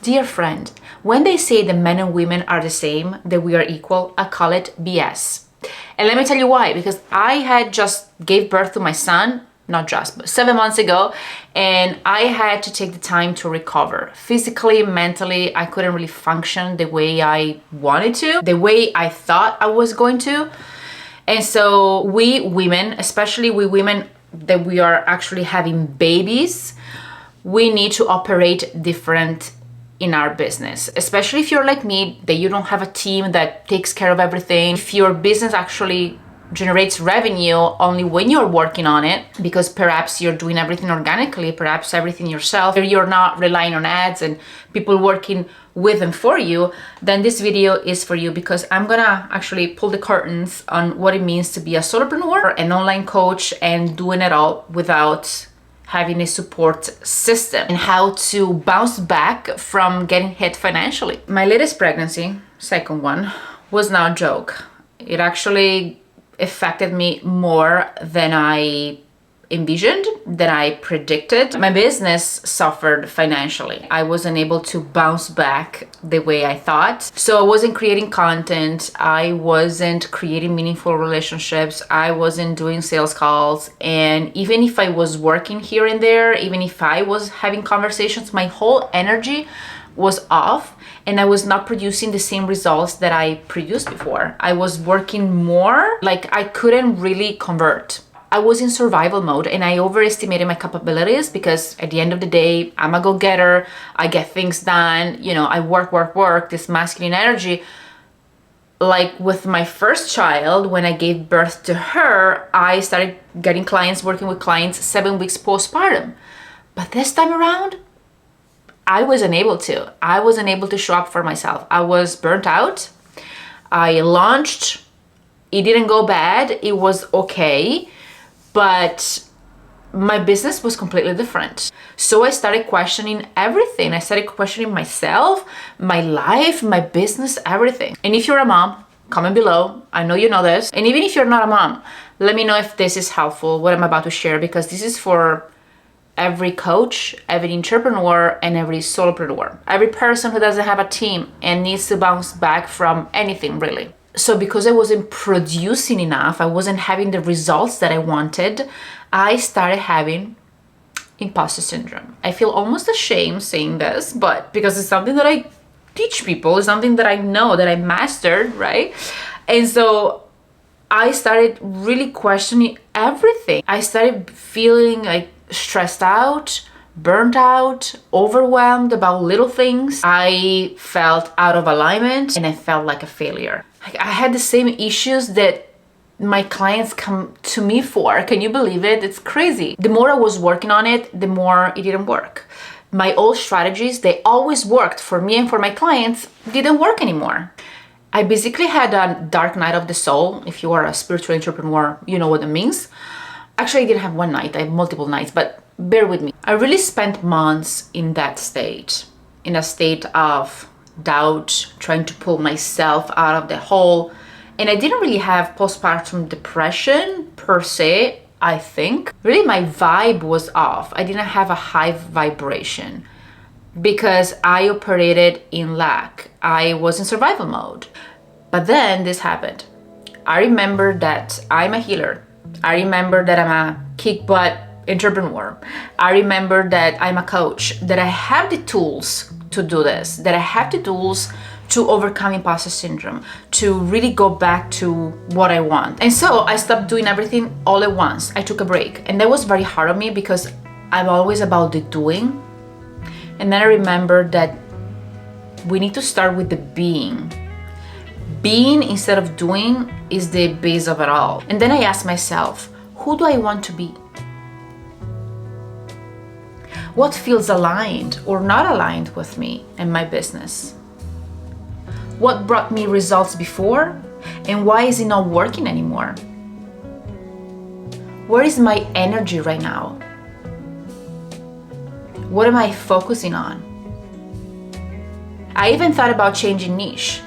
Dear friend, when they say that men and women are the same, that we are equal, I call it BS. And let me tell you why, because I had just gave birth to my son, not just, but 7 months ago, and I had to take the time to recover. Physically, mentally, I couldn't really function the way I wanted to, the way I thought I was going to. And so we women, especially we women that we are actually having babies, we need to operate different in our business, especially if you're like me, that you don't have a team that takes care of everything. If your business actually generates revenue only when you're working on it, because perhaps you're doing everything organically, perhaps everything yourself, you're not relying on ads and people working with and for you, then this video is for you, because I'm gonna actually pull the curtains on what it means to be a solopreneur, an online coach, and doing it all without having a support system, and how to bounce back from getting hit financially. My latest pregnancy, second one, was not a joke. It actually affected me more than I envisioned, than I predicted. My business suffered financially. I wasn't able to bounce back the way I thought. So I wasn't creating content. I wasn't creating meaningful relationships. I wasn't doing sales calls. And even if I was working here and there, even if I was having conversations, my whole energy was off, and I was not producing the same results that I produced before. I was working more, like I couldn't really convert. I was in survival mode, and I overestimated my capabilities, because at the end of the day, I'm a go-getter. I get things done, you know, I work, this masculine energy. Like with my first child, when I gave birth to her, I started getting clients, working with clients 7 weeks postpartum. But this time around, I wasn't able to. I wasn't able to show up for myself. I was burnt out. I launched. It didn't go bad. It was okay. But my business was completely different. So I started questioning everything. I started questioning myself, my life, my business, everything. And if you're a mom, comment below. I know you know this. And even if you're not a mom, let me know if this is helpful, what I'm about to share, because this is for every coach, every entrepreneur, and every solopreneur. Every person who doesn't have a team and needs to bounce back from anything, really. So because I wasn't producing enough, I wasn't having the results that I wanted, I started having imposter syndrome. I feel almost ashamed saying this, but because it's something that I teach people, it's something that I know, that I mastered, right? And so I started really questioning everything. I started feeling like stressed out, burnt out, overwhelmed about little things. I felt out of alignment, and I felt like a failure. I had the same issues that my clients come to me for. Can you believe it? It's crazy. The more I was working on it, the more it didn't work. My old strategies, they always worked for me and for my clients, didn't work anymore. I basically had a dark night of the soul. If you are a spiritual entrepreneur, you know what it means. Actually, I didn't have one night, I have multiple nights, but bear with me. I really spent months in that state, in a state of doubt, trying to pull myself out of the hole. And I didn't really have postpartum depression per se, I think. Really, my vibe was off. I didn't have a high vibration because I operated in lack. I was in survival mode. But then this happened. I remember that I'm a healer. I remember that I'm a kick butt entrepreneur. I remember that I'm a coach, that I have the tools to do this, that I have the tools to overcome imposter syndrome, to really go back to what I want. And so I stopped doing everything all at once. I took a break, and that was very hard on me because I'm always about the doing. And then I remembered that we need to start with the being. Being instead of doing is the base of it all. And then I asked myself, who do I want to be? What feels aligned or not aligned with me and my business? What brought me results before, and why is it not working anymore? Where is my energy right now? What am I focusing on? I even thought about changing niche.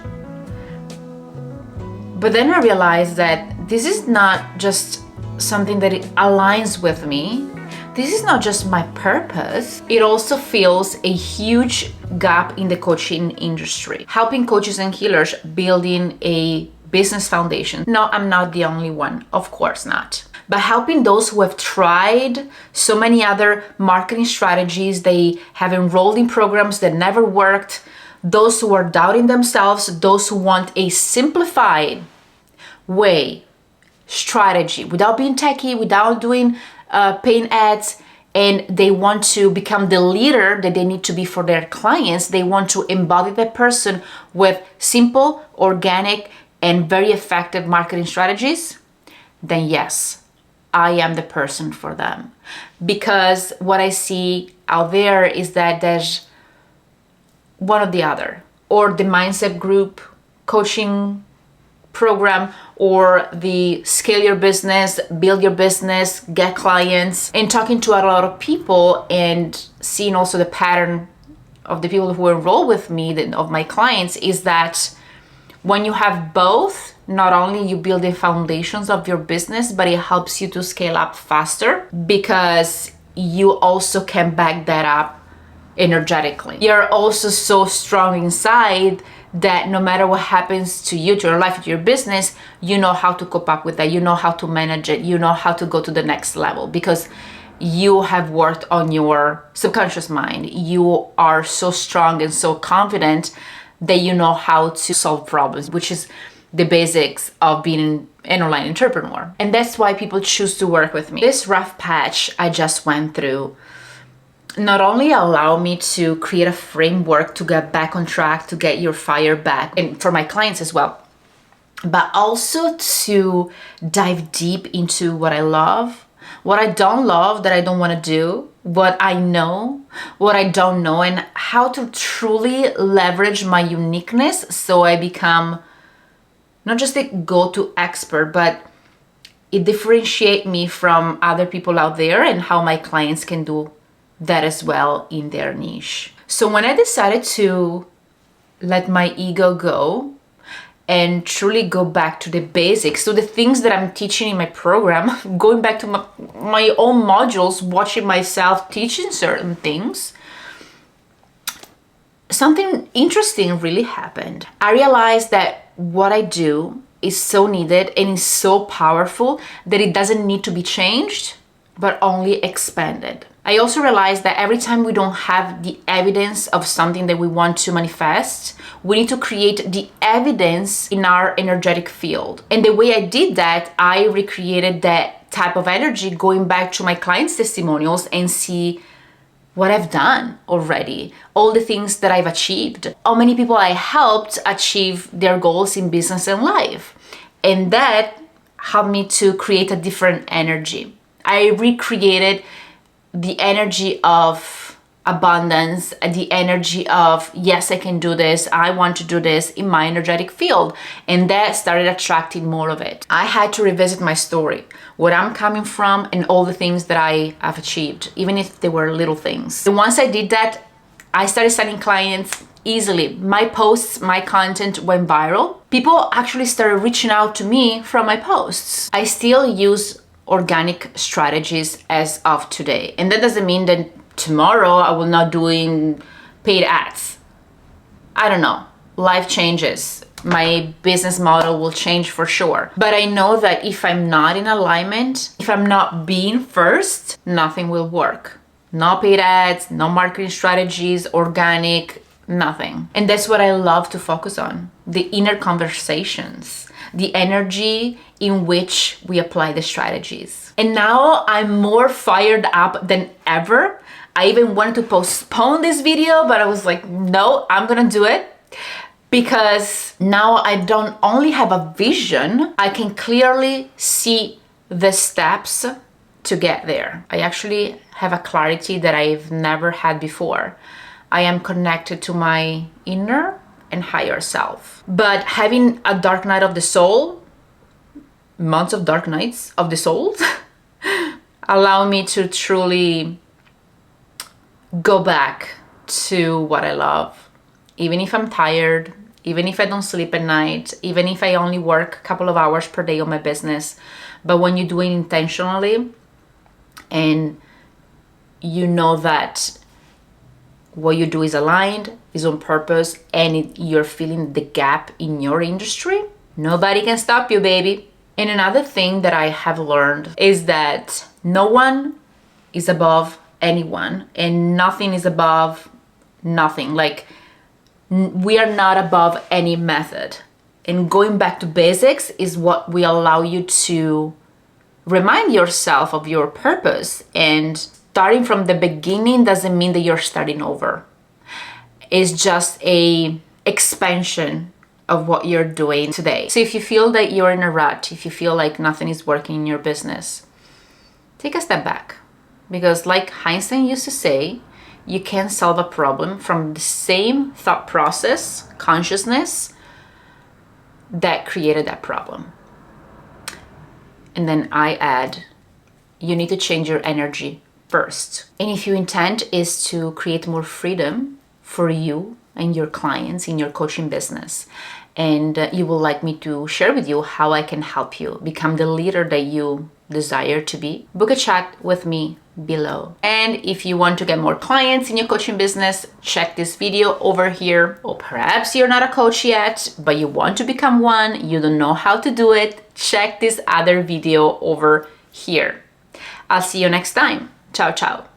But then I realized that this is not just something that it aligns with me. This is not just my purpose. It also fills a huge gap in the coaching industry, helping coaches and healers building a business foundation. No, I'm not the only one, of course not. But helping those who have tried so many other marketing strategies, they have enrolled in programs that never worked, those who are doubting themselves, those who want a simplified way, strategy, without being techy, without doing paying ads, and they want to become the leader that they need to be for their clients. They want to embody that person with simple, organic, and very effective marketing strategies. Then yes, I am the person for them. Because what I see out there is that there's one or the other, or the mindset group coaching program, or the scale your business, build your business, get clients. And talking to a lot of people and seeing also the pattern of the people who enroll with me, of my clients, is that when you have both, not only you build the foundations of your business, but it helps you to scale up faster, because you also can back that up energetically. You're also so strong inside that no matter what happens to you, to your life, to your business, you know how to cope up with that. You know how to manage it. You know how to go to the next level, because you have worked on your subconscious mind. You are so strong and so confident that you know how to solve problems, which is the basics of being an online entrepreneur. And that's why people choose to work with me. This rough patch I just went through not only allow me to create a framework to get back on track, to get your fire back, and for my clients as well, but also to dive deep into what I love, what I don't love, that I don't want to do, what I know, what I don't know, and how to truly leverage my uniqueness so I become not just a go-to expert, but it differentiates me from other people out there, and how my clients can do that as well in their niche. So when I decided to let my ego go and truly go back to the basics, to the things that I'm teaching in my program, going back to my own modules, watching myself teaching certain things, something interesting really happened. I realized that what I do is so needed and is so powerful that it doesn't need to be changed, but only expanded. I also realized that every time we don't have the evidence of something that we want to manifest, we need to create the evidence in our energetic field. And the way I did that, I recreated that type of energy, going back to my clients' testimonials and see what I've done already, all the things that I've achieved, how many people I helped achieve their goals in business and life. And that helped me to create a different energy. I recreated the energy of abundance, the energy of, yes, I can do this, I want to do this in my energetic field. And that started attracting more of it. I had to revisit my story, where I'm coming from, and all the things that I have achieved, even if they were little things. And once I did that, I started signing clients easily. My posts, my content went viral. People actually started reaching out to me from my posts. I still use organic strategies as of today. And that doesn't mean that tomorrow I will not doing paid ads. I don't know. Life changes. My business model will change for sure. But I know that if I'm not in alignment, if I'm not being first, nothing will work. No paid ads, no marketing strategies, organic, nothing. And that's what I love to focus on. The inner conversations, the energy in which we apply the strategies. And now I'm more fired up than ever. I even wanted to postpone this video, but I was like, no, I'm gonna do it, because now I don't only have a vision, I can clearly see the steps to get there. I actually have a clarity that I've never had before. I am connected to my inner and higher self. But having a dark night of the soul, months of dark nights of the soul, allow me to truly go back to what I love. Even if I'm tired, even if I don't sleep at night, even if I only work a couple of hours per day on my business. But when you do it intentionally, and you know that what you do is aligned, is on purpose and you're feeling the gap in your industry, nobody can stop you, baby. And another thing that I have learned is that no one is above anyone and nothing is above nothing. Like, we are not above any method. And going back to basics is what will allow you to remind yourself of your purpose. And starting from the beginning doesn't mean that you're starting over. It's just a expansion of what you're doing today. So if you feel that you're in a rut, if you feel like nothing is working in your business, take a step back. Because like Einstein used to say, you can solve a problem from the same thought process, consciousness, that created that problem. And then I add, you need to change your energy first. And if your intent is to create more freedom for you and your clients in your coaching business, and you would like me to share with you how I can help you become the leader that you desire to be, book a chat with me below. And if you want to get more clients in your coaching business, check this video over here. Or perhaps you're not a coach yet, but you want to become one, you don't know how to do it, check this other video over here. I'll see you next time. Ciao, ciao.